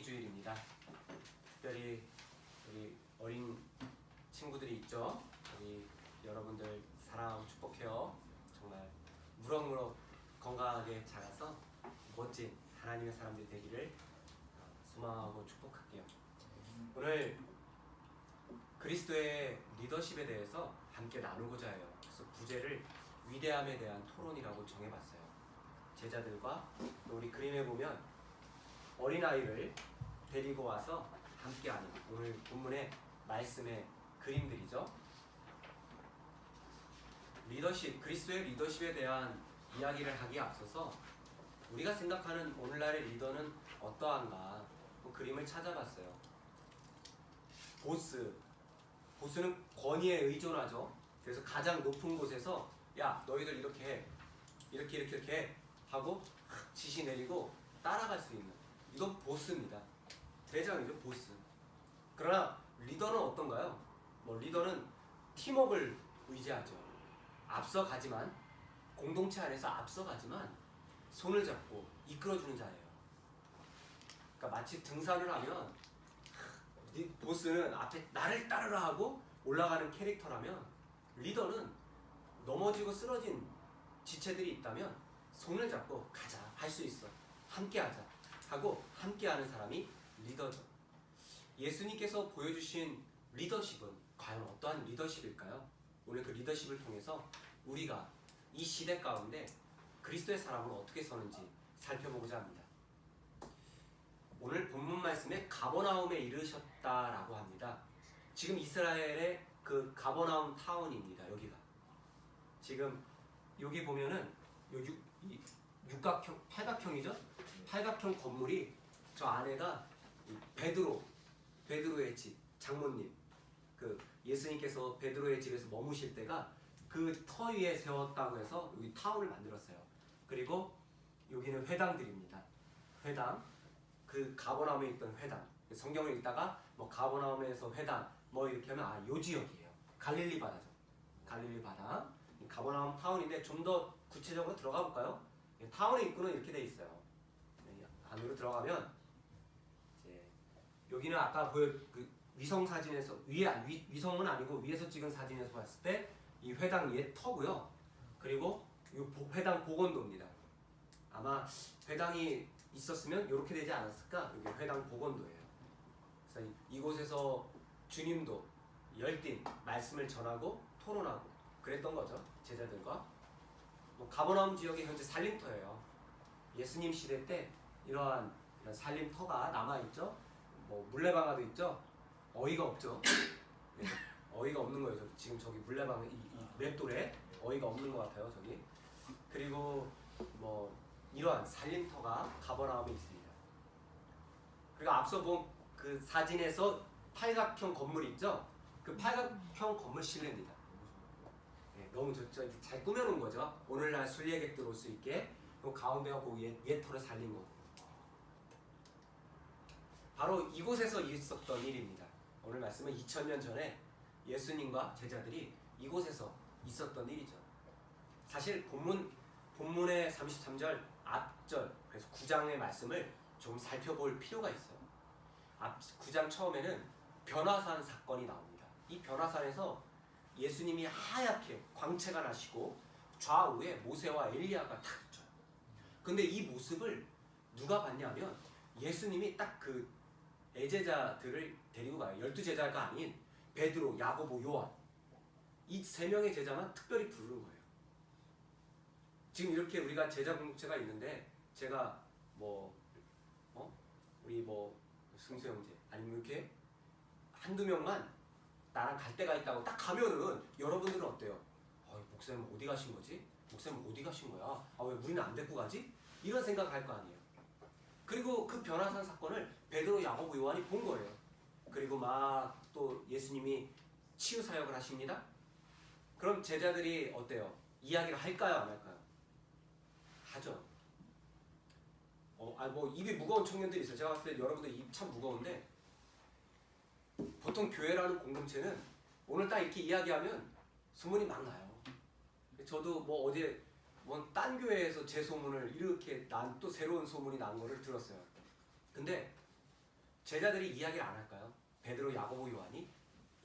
어린이 주일입니다. 특별히 우리 어린 친구들이 있죠. 우리 여러분들 사랑하고 축복해요. 정말 무럭무럭 건강하게 자라서 멋진 하나님의 사람들이 되기를 소망하고 축복할게요. 오늘 그리스도의 리더십에 대해서 함께 나누고자 해요. 그래서 부제를 위대함에 대한 토론이라고 정해봤어요. 제자들과 또 우리 그림에 보면 어린아이를 데리고 와서 함께하는 오늘 본문의 말씀의 그림들이죠. 리더십, 그리스도의 리더십에 대한 이야기를 하기에 앞서서 우리가 생각하는 오늘날의 리더는 어떠한가 그림을 찾아봤어요. 보스는 권위에 의존하죠. 그래서 가장 높은 곳에서 야 너희들 이렇게 해, 이렇게 해 하고 지시 내리고 따라갈 수 있는 이건 보스입니다. 대장이죠, 보스. 그러나 리더는 어떤가요? 리더는 팀워크를 의지하죠. 앞서가지만 공동체 안에서 앞서가지만 손을 잡고 이끌어주는 자예요. 그러니까 마치 등산을 하면 보스는 앞에 나를 따르라 하고 올라가는 캐릭터라면 리더는 넘어지고 쓰러진 지체들이 있다면 손을 잡고 가자, 할 수 있어, 함께하자 하고 함께하는 사람이 리더죠. 예수님께서 보여주신 리더십은 과연 어떠한 리더십일까요? 오늘 그 리더십을 통해서 우리가 이 시대 가운데 그리스도의 사람으로 어떻게 서는지 살펴보고자 합니다. 오늘 본문 말씀에 가버나움에 이르셨다라고 합니다. 지금 이스라엘의 그 가버나움 타운입니다. 여기가 지금 여기 보면은 이 육각형, 팔각형이죠? 팔각형 건물이 저 안에가 베드로의 집, 장모님, 그 예수님께서 베드로의 집에서 머무실 때가 그 터 위에 세웠다고 해서 여기 타운을 만들었어요. 그리고 여기는 회당들입니다. 회당, 그 가버나움에 있던 회당. 성경을 읽다가 가버나움에서 회당 이렇게 하면 요 지역이에요. 갈릴리 바다죠. 갈릴리 바다. 가버나움 타운인데 좀 더 구체적으로 들어가 볼까요? 타운의 입구는 이렇게 돼 있어요. 안으로 들어가면 이제 여기는 아까 그 위성 사진에서 위성은 아니고 위에서 찍은 사진에서 봤을 때 이 회당 옛 터고요. 그리고 이 회당 복원도입니다. 아마 회당이 있었으면 이렇게 되지 않았을까? 여기 회당 복원도예요. 그래서 이곳에서 주님도 열띤 말씀을 전하고 토론하고 그랬던 거죠. 제자들과. 가버나움 지역이 현재 살림터예요. 예수님 시대 때 이런 살림터가 남아있죠. 물레방아도 있죠. 어이가 없죠. 네, 어이가 없는 거예요. 지금 저기 물레방아 이 맷돌에 어이가 없는 것 같아요. 저기. 그리고 이러한 살림터가 가버나움에 있습니다. 그리고 앞서 본 그 사진에서 팔각형 건물이 있죠. 그 팔각형 건물 실내입니다. 네, 너무 잘 꾸며놓은 거죠. 오늘날 순례객들 올 수 있게. 그 가운데가 그 옛 터를 살린 거고. 바로 이곳에서 있었던 일입니다. 오늘 말씀은 2000년 전에 예수님과 제자들이 이곳에서 있었던 일이죠. 사실 본문의 33절 앞절, 그래서 9장의 말씀을 좀 살펴볼 필요가 있어요. 9장 처음에는 변화산 사건이 나옵니다. 이 변화산에서 예수님이 하얗게 광채가 나시고 좌우에 모세와 엘리야가 탁 있죠. 근데 이 모습을 누가 봤냐면 예수님이 딱 그 애제자들을 데리고 가요. 12제자가 아닌 베드로, 야고보, 요한 이 3명의 제자만 특별히 부르는 거예요. 지금 이렇게 우리가 제자 공동체가 있는데 제가 우리 승수 형제 아니면 이렇게 한두 명만 나랑 갈 데가 있다고 딱 가면은 여러분들은 어때요? 목사님 어디 가신 거지? 목사님 어디 가신 거야? 왜 우리는 안 데리고 가지? 이런 생각을 할 거 아니에요. 그리고 그 변화산 사건을 베드로, 야고보, 요한이 본 거예요. 그리고 막 또 예수님이 치유 사역을 하십니다. 그럼 제자들이 어때요? 이야기를 할까요? 안 할까요? 하죠. 입이 무거운 청년들이 있어요. 제가 봤을 때 여러분들 입 참 무거운데 보통 교회라는 공동체는 오늘 딱 이렇게 이야기하면 소문이 막 나요. 저도 어제 딴 교회에서 제 소문을 이렇게 또 새로운 소문이 난 거를 들었어요. 근데 제자들이 이야기를 안 할까요? 베드로, 야고보, 요한이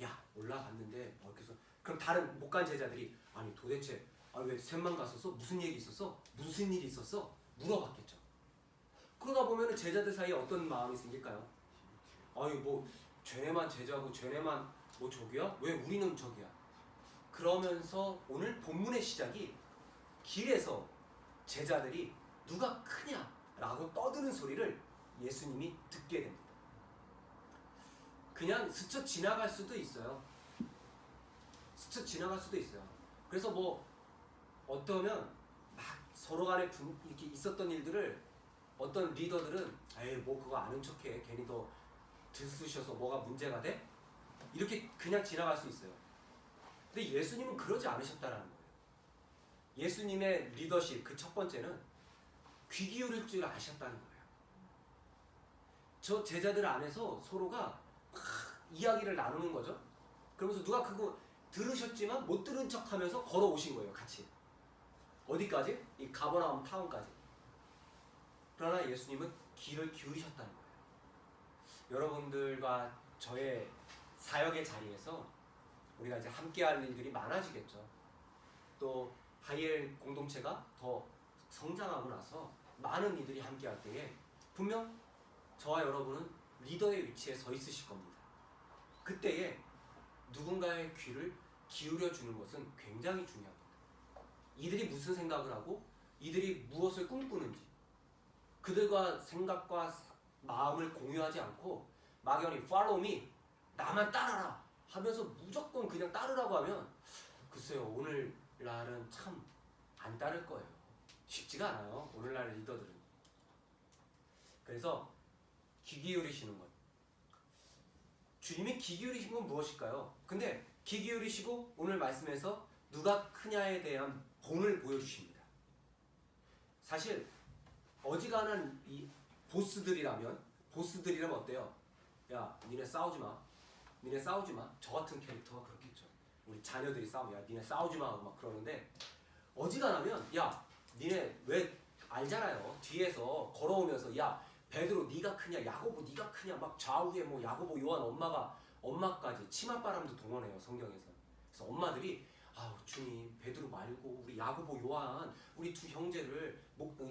야 올라갔는데 그래서 그럼 다른 못 간 제자들이 아니 도대체 왜 셋만 갔었어? 무슨 얘기 있었어? 무슨 일이 있었어? 물어봤겠죠. 그러다 보면 제자들 사이에 어떤 마음이 생길까요? 아니 뭐 쟤네만 제자고 쟤네만 뭐 저기야? 왜 우리는 저기야? 그러면서 오늘 본문의 시작이 길에서 제자들이 누가 크냐라고 떠드는 소리를 예수님이 듣게 됩니다. 그냥 스쳐 지나갈 수도 있어요. 스쳐 지나갈 수도 있어요. 그래서 뭐 어떠면 막 서로 간에 이렇게 있었던 일들을 어떤 리더들은 에이 뭐 그거 아는 척해 괜히 더 들쑤셔서 뭐가 문제가 돼? 이렇게 그냥 지나갈 수 있어요. 근데 예수님은 그러지 않으셨다라는 거예요. 예수님의 리더십 그 첫 번째는 귀 기울일 줄 아셨다는 거예요. 저 제자들 안에서 서로가 막 이야기를 나누는 거죠. 그러면서 누가 그거 들으셨지만 못 들은 척하면서 걸어오신 거예요. 같이. 어디까지? 이 가버나움 타운까지. 그러나 예수님은 귀를 기울이셨다는 거예요. 여러분들과 저의 사역의 자리에서 우리가 이제 함께할 일들이 많아지겠죠. 또 하이엘 공동체가 더 성장하고 나서 많은 이들이 함께할 때에 분명 저와 여러분은 리더의 위치에 서 있으실 겁니다. 그때에 누군가의 귀를 기울여 주는 것은 굉장히 중요합니다. 이들이 무슨 생각을 하고 이들이 무엇을 꿈꾸는지 그들과 생각과 마음을 공유하지 않고 막연히 follow me 나만 따라라 하면서 무조건 그냥 따르라고 하면 글쎄요 오늘날은 참 안 따를 거예요. 쉽지가 않아요. 오늘날 리더들은. 그래서 귀 기울이시는 것. 주님이 귀 기울이신 건 무엇일까요? 근데 귀 기울이시고 오늘 말씀에서 누가 크냐에 대한 본을 보여주십니다. 사실 어지간한 이 보스들이라면 어때요? 야 니네 싸우지 마. 니네 싸우지 마. 저 같은 캐릭터가 그렇겠죠. 우리 자녀들이 싸우면 야 니네 싸우지 마 하고 막 그러는데 어지간하면 야 니네 왜 알잖아요. 뒤에서 걸어오면서 야 베드로 네가 크냐 야고보 네가 크냐 막 좌우에 뭐 야고보 요한 엄마까지 치맛바람도 동원해요. 성경에서. 그래서 엄마들이 아우 주님 베드로 말고 우리 야고보 요한 우리 두 형제를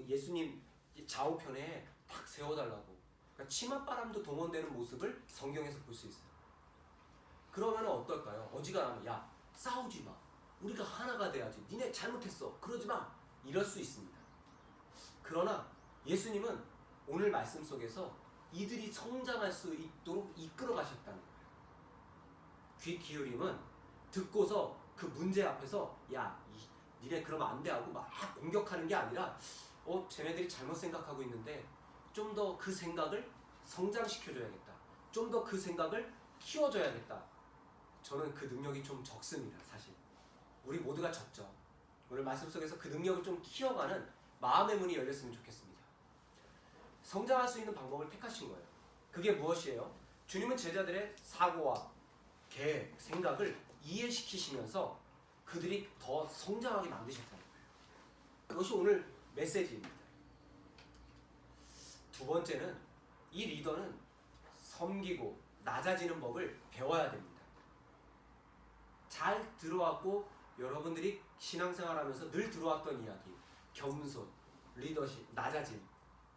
예수님 좌우편에 딱 세워달라고. 그러니까 치맛바람도 동원되는 모습을 성경에서 볼 수 있어요. 그러면 어떨까요? 어지간하면 야 싸우지 마. 우리가 하나가 돼야지. 니네 잘못했어. 그러지 마. 이럴 수 있습니다. 그러나 예수님은 오늘 말씀 속에서 이들이 성장할 수 있도록 이끌어 가셨다는 거예요. 귀 기울임은 듣고서 그 문제 앞에서 야 니네 그러면 안 돼 하고 막 공격하는 게 아니라 쟤네들이 잘못 생각하고 있는데 좀 더 그 생각을 성장시켜줘야겠다. 좀 더 그 생각을 키워줘야겠다. 저는 그 능력이 좀 적습니다. 사실 우리 모두가 적죠. 오늘 말씀 속에서 그 능력을 좀 키워가는 마음의 문이 열렸으면 좋겠습니다. 성장할 수 있는 방법을 택하신 거예요. 그게 무엇이에요? 주님은 제자들의 사고와 계획, 생각을 이해시키시면서 그들이 더 성장하게 만드셨다는 거예요. 그것이 오늘 메시지입니다. 두 번째는 이 리더는 섬기고 낮아지는 법을 배워야 됩니다. 잘 들어왔고 여러분들이 신앙생활하면서 늘 들어왔던 이야기 겸손, 리더십, 낮아짐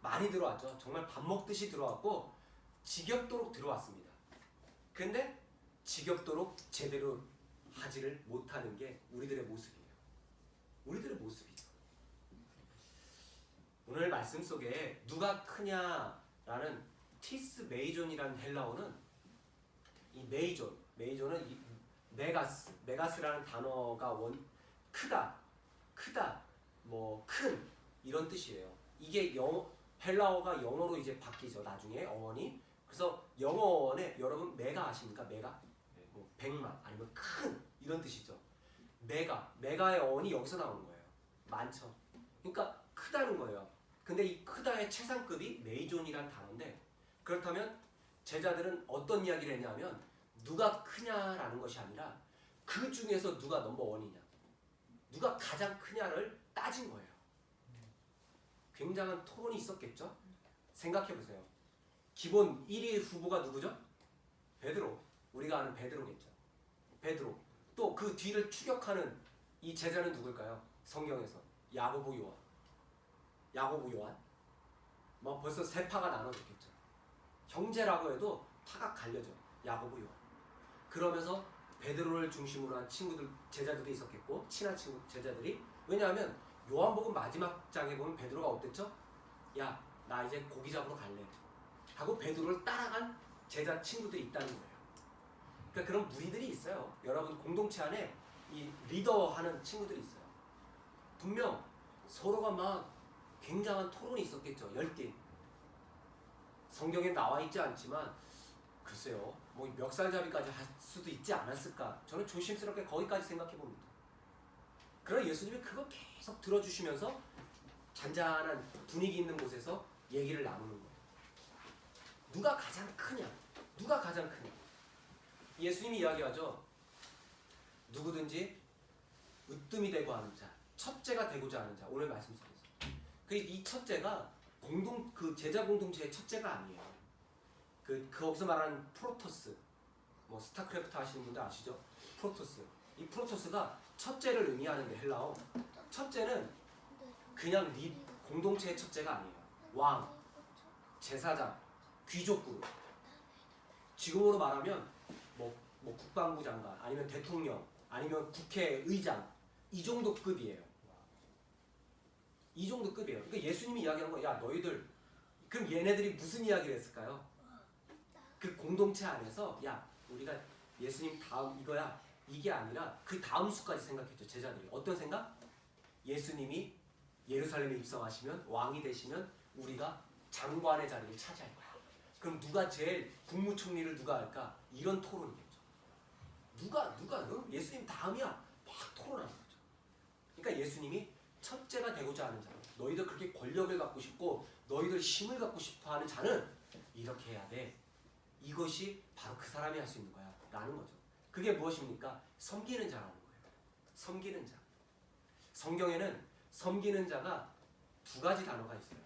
많이 들어왔죠. 정말 밥 먹듯이 들어왔고 지겹도록 들어왔습니다. 근데 지겹도록 제대로 하지를 못하는 게 우리들의 모습이에요. 우리들의 모습이죠. 오늘 말씀 속에 누가 크냐라는 티스 메이존이라는 헬라어는 이 메이존은 이 메가스라는 단어가 크다, 뭐 큰 이런 뜻이에요. 이게 헬라어가 영어로 이제 바뀌죠. 나중에 어원이. 그래서 영어원에 여러분 메가 아십니까? 메가? 뭐 백만 아니면 큰 이런 뜻이죠. 메가의 어원이 여기서 나오는 거예요. 많죠. 그러니까 크다는 거예요. 근데 이 크다의 최상급이 메이존이라는 단어인데 그렇다면 제자들은 어떤 이야기를 했냐면 누가 크냐라는 것이 아니라 그 중에서 누가 넘버원이냐 누가 가장 크냐를 따진 거예요. 굉장한 토론이 있었겠죠? 생각해보세요. 기본 1위 후보가 누구죠? 베드로. 우리가 아는 베드로겠죠. 베드로. 또 그 뒤를 추격하는 이 제자는 누굴까요? 성경에서 야고보 요한. 야고보 요한. 뭐 벌써 세 파가 나눠졌겠죠. 형제라고 해도 파가 갈려져. 야고보 요한. 그러면서 베드로를 중심으로 한 친구들, 제자들이 있었겠고, 친한 친구, 제자들이. 왜냐하면 요한복음 마지막 장에 보면 베드로가 어땠죠? 야, 나 이제 고기 잡으러 갈래. 하고 베드로를 따라간 제자 친구들이 있다는 거예요. 그러니까 그런 무리들이 있어요. 여러분 공동체 안에 이 리더하는 친구들이 있어요. 분명 서로가 막 굉장한 토론이 있었겠죠. 열띤. 성경에 나와 있지 않지만 글쎄요, 뭐 멱살잡이까지 할 수도 있지 않았을까? 저는 조심스럽게 거기까지 생각해 봅니다. 그러나 예수님이 그거 계속 들어주시면서 잔잔한 분위기 있는 곳에서 얘기를 나누는 거예요. 누가 가장 크냐? 누가 가장 크냐? 예수님이 이야기하죠. 누구든지 으뜸이 되고 하는 자, 첫째가 되고자 하는 자. 오늘 말씀 속에서. 이 첫째가 그 제자 공동체의 첫째가 아니에요. 거기서 말하는 프로토스. 뭐 스타크래프트 하시는 분들 아시죠? 프로토스. 이 프로토스가 첫째를 의미하는데 헬라어. 첫째는 그냥 공동체의 첫째가 아니에요. 왕, 제사장, 귀족 그룹. 지금으로 말하면 뭐 국방부 장관, 아니면 대통령, 아니면 국회의장, 이 정도 급이에요. 이 정도 급이에요. 그러니까 예수님이 이야기하는 거야. 야, 너희들, 그럼 얘네들이 무슨 이야기를 했을까요? 그 공동체 안에서 야, 우리가 예수님 다음 이거야, 이게 아니라 그 다음 수까지 생각했죠. 제자들이. 어떤 생각? 예수님이 예루살렘에 입성하시면, 왕이 되시면 우리가 장관의 자리를 차지할 거야. 그럼 누가 제일 국무총리를 누가 할까? 이런 토론이겠죠. 누가 예수님 다음이야. 막 토론하는 거죠. 그러니까 예수님이 첫째가 되고자 하는 자는, 너희들 그렇게 권력을 갖고 싶고 너희들 힘을 갖고 싶어하는 자는 이렇게 해야 돼. 이것이 바로 그 사람이 할 수 있는 거야 라는 거죠. 그게 무엇입니까? 섬기는 자라는 거예요. 섬기는 자. 성경에는 섬기는 자가 두 가지 단어가 있어요.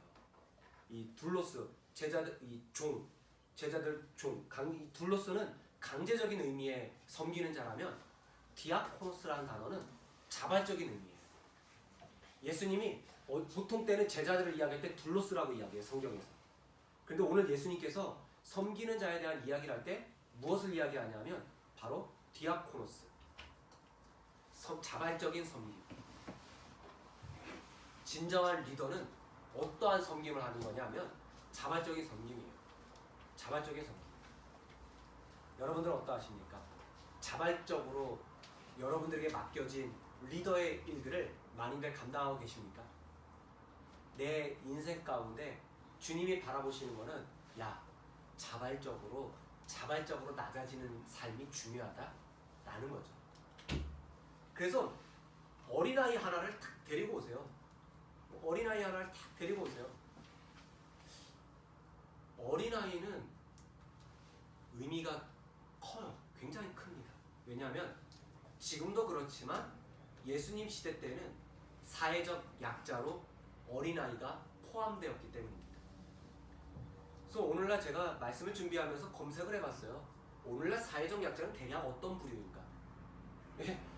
이 둘로스, 제자들, 이 종, 제자들 종. 둘로스는 강제적인 의미의 섬기는 자라면, 디아코노스라는 단어는 자발적인 의미예요. 예수님이 보통 때는 제자들을 이야기할 때 둘로스라고 이야기해요. 성경에서. 그런데 오늘 예수님께서 섬기는 자에 대한 이야기를 할 때 무엇을 이야기하냐면 바로 디아코노스. 자발적인 섬김. 진정한 리더는 어떠한 섬김을 하는 거냐면 자발적인 섬김이에요. 자발적인 섬김. 여러분들은 어떠하십니까? 자발적으로 여러분들에게 맡겨진 리더의 일들을 많이들 감당하고 계십니까? 내 인생 가운데 주님이 바라보시는 거는 야, 자발적으로 낮아지는 삶이 중요하다라는 거죠. 그래서 어린아이 하나를 탁 데리고 오세요. 어린아이 하나를 탁 데리고 오세요. 어린아이는 의미가 커요. 굉장히 큽니다. 왜냐하면 지금도 그렇지만 예수님 시대 때는 사회적 약자로 어린아이가 포함되었기 때문입니다. 그래서 오늘날 제가 말씀을 준비하면서 검색을 해봤어요. 오늘날 사회적 약자는 대략 어떤 부류인가?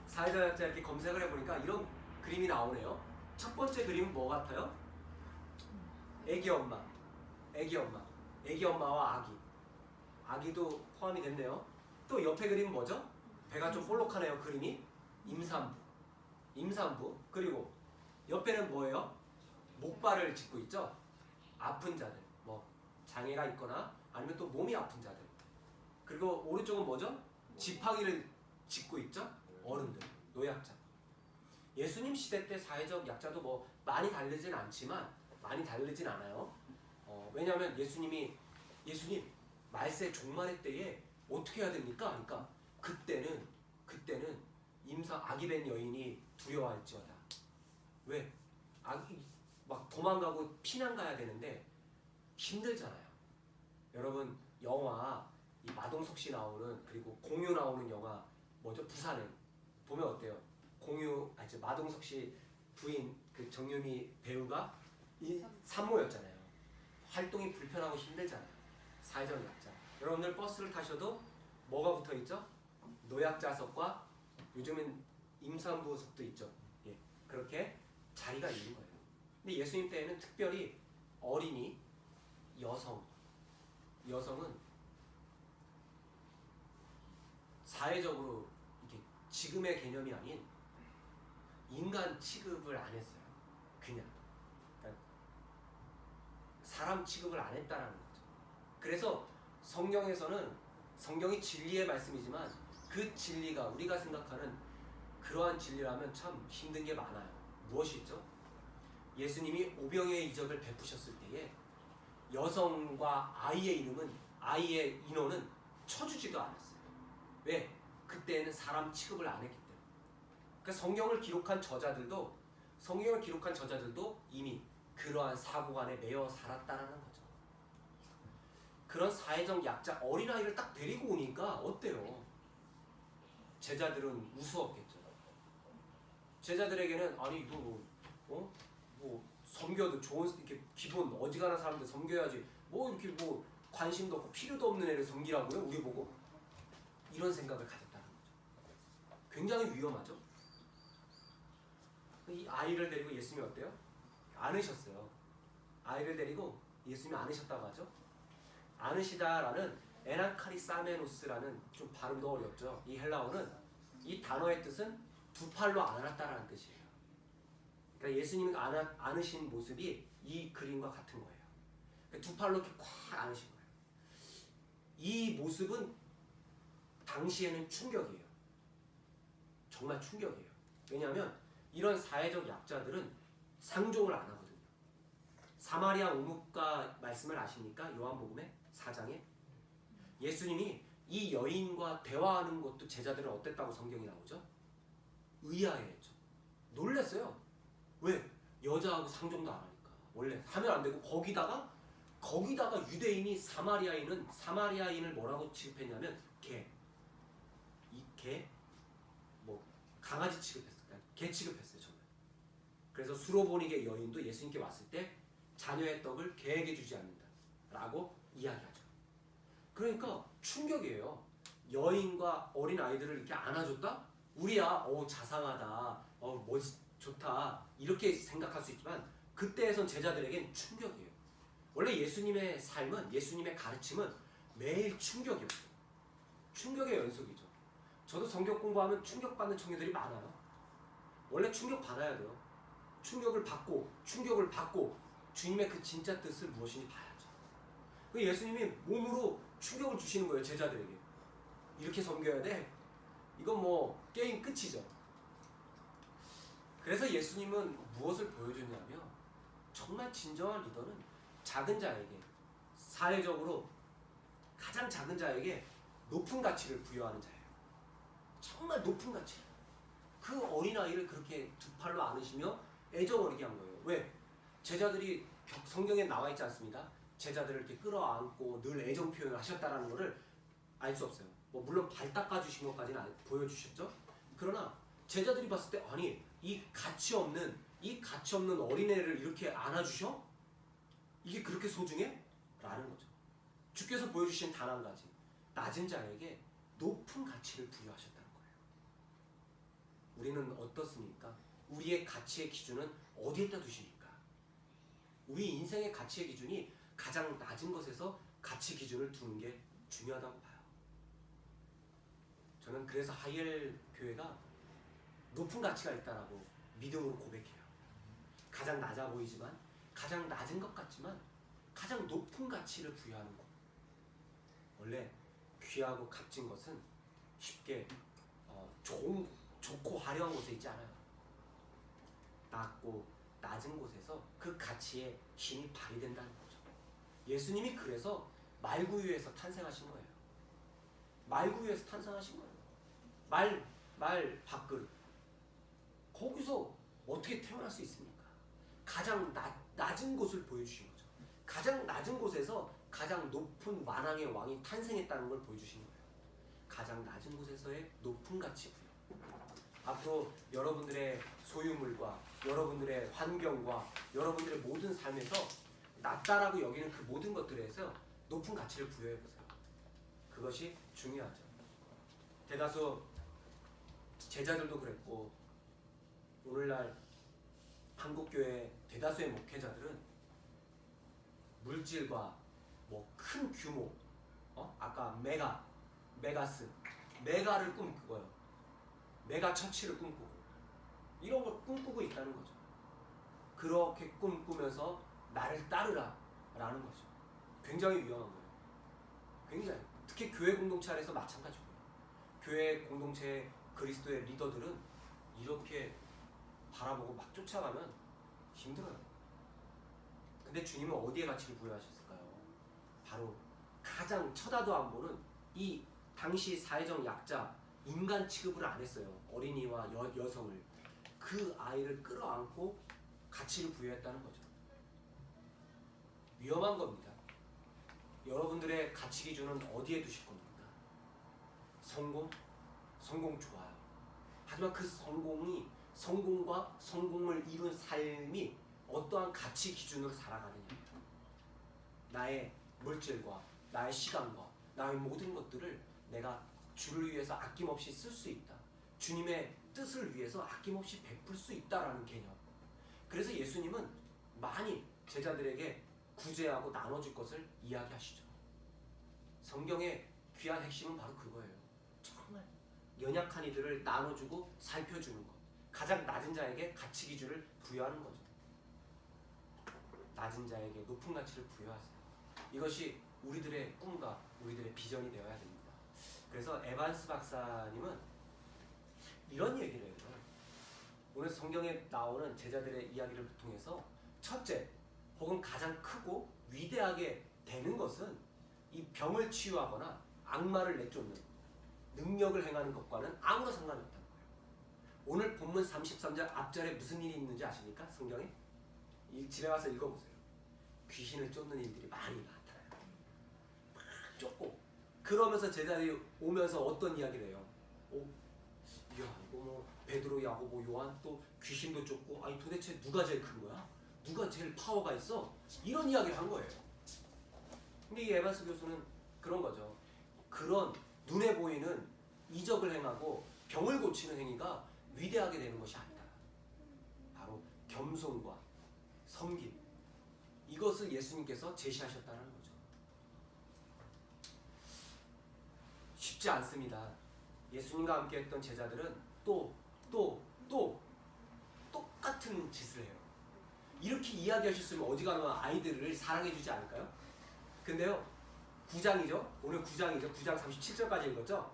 사회적 약자 이렇게 검색을 해보니까 이런 그림이 나오네요. 첫 번째 그림은 뭐 같아요? 애기 엄마와 아기도 포함이 됐네요. 또 옆에 그림은 뭐죠? 배가 좀 볼록하네요. 그림이 임산부. 그리고 옆에는 뭐예요? 목발을 짚고 있죠. 아픈 자들, 뭐 장애가 있거나 아니면 또 몸이 아픈 자들. 그리고 오른쪽은 뭐죠? 지팡이를 짚고 있죠. 어른들, 노약자. 예수님 시대 때 사회적 약자도 뭐 많이 다르진 않아요. 왜냐하면 예수님 말세 종말의 때에 어떻게 해야 됩니까? 그러니까 그때는 아기 된 여인이 두려워할지어다. 왜? 아기 막 도망가고 피난 가야 되는데 힘들잖아요. 여러분 영화 이 마동석 씨 나오는, 그리고 공유 나오는 영화 뭐죠? 부산행 보면 어때요? 마동석 씨 부인 그 정유미 배우가 이 산모였잖아요. 활동이 불편하고 힘들잖아요. 사회적 약자. 여러분들 버스를 타셔도 뭐가 붙어 있죠? 노약자석과 요즘은 임산부석도 있죠. 예, 그렇게 자리가 있는 거예요. 근데 예수님 때에는 특별히 어린이, 여성은 사회적으로 이렇게 지금의 개념이 아닌 인간 취급을 안 했어요. 그냥 그러니까 사람 취급을 안 했다라는 거죠. 그래서 성경이 진리의 말씀이지만 그 진리가 우리가 생각하는 그러한 진리라면 참 힘든 게 많아요. 무엇이 있죠? 예수님이 오병이의 이적을 베푸셨을 때에 여성과 아이의 인원은 쳐주지도 않았어요. 왜? 그때는 사람 취급을 안 했기 때문에. 그러니까 성경을 기록한 저자들도 이미 그러한 사고관에 매여 살았다라는 거죠. 그런 사회적 약자 어린아이를 딱 데리고 오니까 어때요? 제자들은 우스웠겠죠. 제자들에게는 아니 이거 섬겨도 좋은 이렇게 기본 어지간한 사람들 섬겨야지 뭐 이렇게 뭐 관심도 없고 필요도 없는 애를 섬기라고요? 우리 보고 이런 생각을 가졌다는 거죠. 굉장히 위험하죠. 이 아이를 데리고 예수님이 어때요? 안으셨어요. 아이를 데리고 예수님이 안으셨다고 하죠. 안으시다라는 에나카리사메노스라는 좀 발음도 어렵죠. 이 헬라어는 이 단어의 뜻은 두 팔로 안았다라는 뜻이에요. 그러니까 예수님이 안으신 모습이 이 그림과 같은 거예요. 그러니까 두 팔로 이렇게 콱 안으신 거예요. 이 모습은 당시에는 충격이에요. 정말 충격이에요. 왜냐하면 이런 사회적 약자들은 상종을 안 하거든요. 사마리아 오묵가 말씀을 아십니까? 요한복음의 4장에 예수님이 이 여인과 대화하는 것도 제자들은 어땠다고 성경이 나오죠? 의아해했죠. 놀랐어요. 왜? 여자하고 상종도 안 하니까. 원래 하면 안 되고 거기다가 유대인이 사마리아인을 뭐라고 취급했냐면 강아지 취급했어요. 개 취급했어요. 정말. 그래서 수로보니게 여인도 예수님께 왔을 때 자녀의 떡을 개에게 주지 않는다라고 이야기하죠. 그러니까 충격이에요. 여인과 어린 아이들을 이렇게 안아줬다? 우리야 자상하다, 멋지 좋다 이렇게 생각할 수 있지만 그때에선 제자들에겐 충격이에요. 원래 예수님의 삶은 예수님의 가르침은 매일 충격이었어요. 충격의 연속이죠. 저도 성경 공부하면 충격받는 청년들이 많아요. 원래 충격받아야 돼요. 충격을 받고 주님의 그 진짜 뜻을 무엇인지 봐야죠. 예수님이 몸으로 충격을 주시는 거예요. 제자들에게. 이렇게 섬겨야 돼. 이건 뭐 게임 끝이죠. 그래서 예수님은 무엇을 보여줬냐면 정말 진정한 리더는 작은 자에게, 사회적으로 가장 작은 자에게 높은 가치를 부여하는 자예요. 정말 높은 가치. 그 어린아이를 그렇게 두 팔로 안으시며 애정어리게 한 거예요. 왜? 제자들이 성경에 나와 있지 않습니다. 제자들을 이렇게 끌어안고 늘 애정 표현을 하셨다라는 것을 알 수 없어요. 물론 발 닦아주신 것까지는 보여주셨죠. 그러나 제자들이 봤을 때 아니 이 가치 없는 어린애를 이렇게 안아주셔? 이게 그렇게 소중해? 라는 거죠. 주께서 보여주신 단 한 가지, 낮은 자에게 높은 가치를 부여하셨다는 거예요. 우리는 어떻습니까? 우리의 가치의 기준은 어디에다 두십니까? 우리 인생의 가치의 기준이 가장 낮은 것에서 가치 기준을 두는 게 중요하다고 봐요. 저는 그래서 하이엘 교회가 높은 가치가 있다라고 믿음으로 고백해요. 가장 낮아 보이지만, 가장 낮은 것 같지만 가장 높은 가치를 부여하는 것. 원래 귀하고 값진 것은 쉽게 좋고 화려한 곳에 있지 않아요. 낮고 낮은 곳에서 그 가치의 힘이 발휘된다는 거죠. 예수님이 그래서 말구유에서 탄생하신 거예요. 말구유에서 탄생하신 거예요. 말 밥그릇. 거기서 어떻게 태어날 수 있습니까? 가장 낮은 곳을 보여주신 거죠. 가장 낮은 곳에서 가장 높은 만왕의 왕이 탄생했다는 걸 보여주신 거예요. 가장 낮은 곳에서의 높은 가치 부여. 앞으로 여러분들의 소유물과 여러분들의 환경과 여러분들의 모든 삶에서 낮다라고 여기는 그 모든 것들에서 높은 가치를 부여해 보세요. 그것이 중요하죠. 대다수 제자들도 그랬고 오늘날 한국교회 대다수의 목회자들은 물질과 뭐 큰 규모, 아까 메가스, 메가를 꿈꾸고요. 메가 처치를 꿈꾸고 이런 걸 꿈꾸고 있다는 거죠. 그렇게 꿈꾸면서 나를 따르라 라는 거죠. 굉장히 위험한 거예요. 굉장히. 특히 교회 공동체 안에서 마찬가지고요. 교회 공동체의 그리스도의 리더들은 이렇게 바라보고 막 쫓아가면 힘들어요. 근데 주님은 어디에 가치를 부여하셨을까요? 바로 가장 쳐다도 안 보는 이 당시 사회적 약자, 인간 취급을 안 했어요. 어린이와 여성을. 그 아이를 끌어안고 가치를 부여했다는 거죠. 위험한 겁니다. 여러분들의 가치 기준은 어디에 두실 겁니까? 성공 좋아요. 하지만 그 성공과 성공을 이룬 삶이 어떠한 가치 기준으로 살아가느냐. 나의 물질과 나의 시간과 나의 모든 것들을 내가 주를 위해서 아낌없이 쓸 수 있다. 주님의 뜻을 위해서 아낌없이 베풀 수 있다라는 개념. 그래서 예수님은 많이 제자들에게 구제하고 나눠줄 것을 이야기하시죠. 성경의 귀한 핵심은 바로 그거예요. 정말 연약한 이들을 나눠주고 살펴주는 것. 가장 낮은 자에게 가치 기준을 부여하는 거죠. 낮은 자에게 높은 가치를 부여하세요. 이것이 우리들의 꿈과 우리들의 비전이 되어야 됩니다. 그래서 에반스 박사님은 이런 얘기를 해요. 오늘 성경에 나오는 제자들의 이야기를 통해서 첫째, 혹은 가장 크고 위대하게 되는 것은 이 병을 치유하거나 악마를 내쫓는 능력을 행하는 것과는 아무런 상관이 없다는 거예요. 오늘 본문 33절 앞절에 무슨 일이 있는지 아십니까? 성경에? 집에 가서 읽어보세요. 귀신을 쫓는 일들이 많이 나타나요. 막 쫓고 그러면서 제자들이 오면서 어떤 이야기를 해요? 이야 이거 뭐 베드로, 야고보, 요한 또 귀신도 쫓고 아니 도대체 누가 제일 큰 거야? 누가 제일 파워가 있어? 이런 이야기를 한 거예요. 근데 이 에반스 교수는 그런 거죠. 그런 눈에 보이는 이적을 행하고 병을 고치는 행위가 위대하게 되는 것이 아니다. 바로 겸손과 섬김. 이것을 예수님께서 제시하셨다는 거죠. 쉽지 않습니다. 예수님과 함께 했던 제자들은 또 똑같은 짓을 해요. 이렇게 이야기하셨으면 어지간하면 아이들을 사랑해주지 않을까요? 근데요, 9장이죠? 오늘 9장이죠? 9장 37절까지 읽었죠?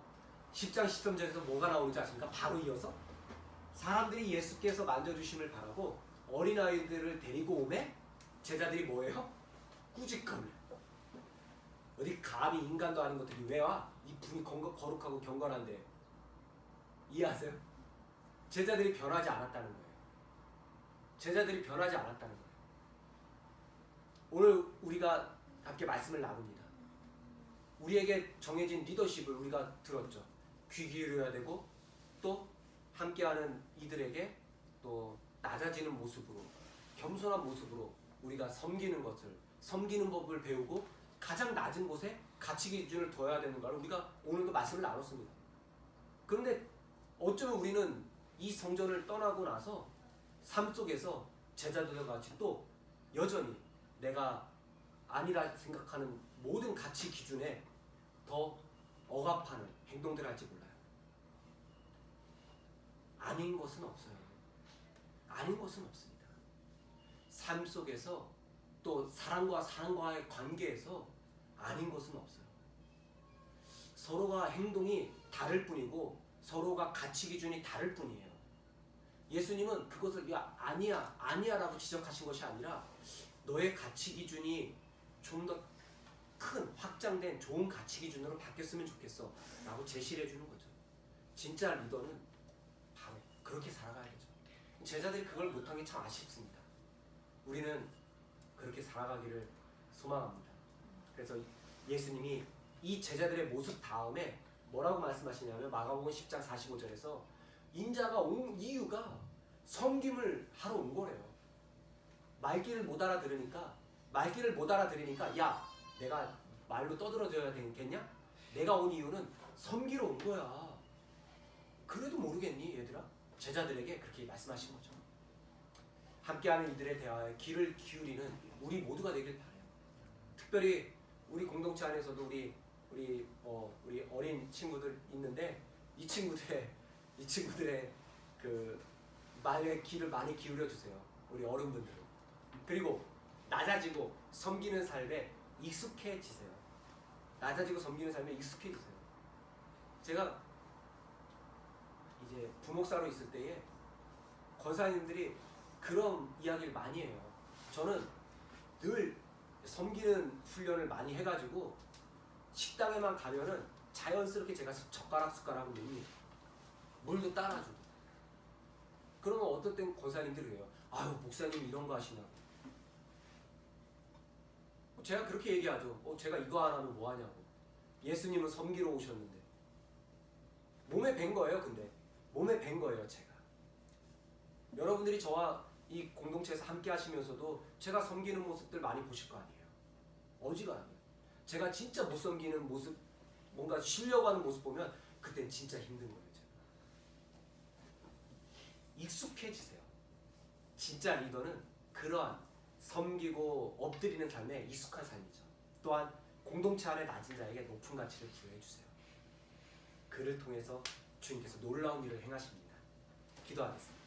10장 13절에서 뭐가 나오는지 아십니까? 바로 이어서 사람들이 예수께서 만져주심을 바라고 어린아이들을 데리고 오매 제자들이 뭐예요? 꾸짖거려. 어디 감히 인간도 아닌 것들이 왜 와? 이 분이 거룩하고 경건한데. 이해하세요? 제자들이 변하지 않았다는 거예요. 제자들이 변하지 않았다는 거예요. 오늘 우리가 함께 말씀을 나눕니다. 우리에게 정해진 리더십을 우리가 들었죠. 귀 기울여야 되고 또 함께하는 이들에게 또 낮아지는 모습으로 겸손한 모습으로 우리가 섬기는 법을 배우고 가장 낮은 곳에 가치 기준을 둬야 되는 걸 우리가 오늘도 말씀을 나눴습니다. 그런데 어쩌면 우리는 이 성전을 떠나고 나서 삶 속에서 제자들과 같이 또 여전히 내가 아니라 생각하는 모든 가치 기준에 더 억압하는 행동들을 할지 몰라요. 아닌 것은 없어요. 아닌 것은 없습니다. 삶 속에서 또 사람과의 관계에서 아닌 것은 없어요. 서로가 행동이 다를 뿐이고 서로가 가치 기준이 다를 뿐이에요. 예수님은 그것을 아니야 라고 지적하신 것이 아니라 너의 가치 기준이 좀 더 큰 확장된 좋은 가치 기준으로 바뀌었으면 좋겠어 라고 제시를 해주는 거죠. 진짜 리더는 바로 그렇게 살아가야겠죠. 제자들이 그걸 못한 게 참 아쉽습니다. 우리는 그렇게 살아가기를 소망합니다. 그래서 예수님이 이 제자들의 모습 다음에 뭐라고 말씀하시냐면 마가복음 10장 45절에서 인자가 온 이유가 섬김을 하러 온 거래요. 말귀를 못 알아들으니까 야 내가 말로 떠들어줘야 되겠냐? 내가 온 이유는 섬기러 온 거야. 그래도 모르겠니 얘들아? 제자들에게 그렇게 말씀하신 거죠. 함께하는 이들의 대화에 귀를 기울이는 우리 모두가 되길 바라요. 특별히 우리 공동체 안에서도 우리 어린 친구들 있는데 이 친구들의 그 말에 귀를 많이 기울여 주세요. 우리 어른분들은. 그리고 낮아지고 섬기는 삶에 익숙해지세요. 낮아지고 섬기는 삶에 익숙해지세요. 제가 이제 부목사로 있을 때에 권사님들이 그런 이야기를 많이 해요. 저는 늘 섬기는 훈련을 많이 해가지고 식당에만 가면은 자연스럽게 제가 숟가락을 놓니 물도 따라주고. 그러면 어떨 땐 권사님들이 그래요. 아유 목사님 이런 거 하시냐고. 제가 그렇게 얘기하죠. 제가 이거 안 하면 뭐 하냐고. 예수님은 섬기러 오셨는데. 몸에 밴 거예요. 근데 몸에 밴 거예요. 제가. 여러분들이 저와 이 공동체에서 함께 하시면서도 제가 섬기는 모습들 많이 보실 거 아니에요. 어지간하면. 제가 진짜 못 섬기는 모습, 뭔가 쉬려고 하는 모습 보면 그땐 진짜 힘든 거예요. 제가. 익숙해지세요. 진짜 리더는 그러한 섬기고 엎드리는 삶에 익숙한 삶이죠. 또한 공동체 안에 낮은 자에게 높은 가치를 부여해 주세요. 그를 통해서 주님께서 놀라운 일을 행하십니다. 기도하겠습니다.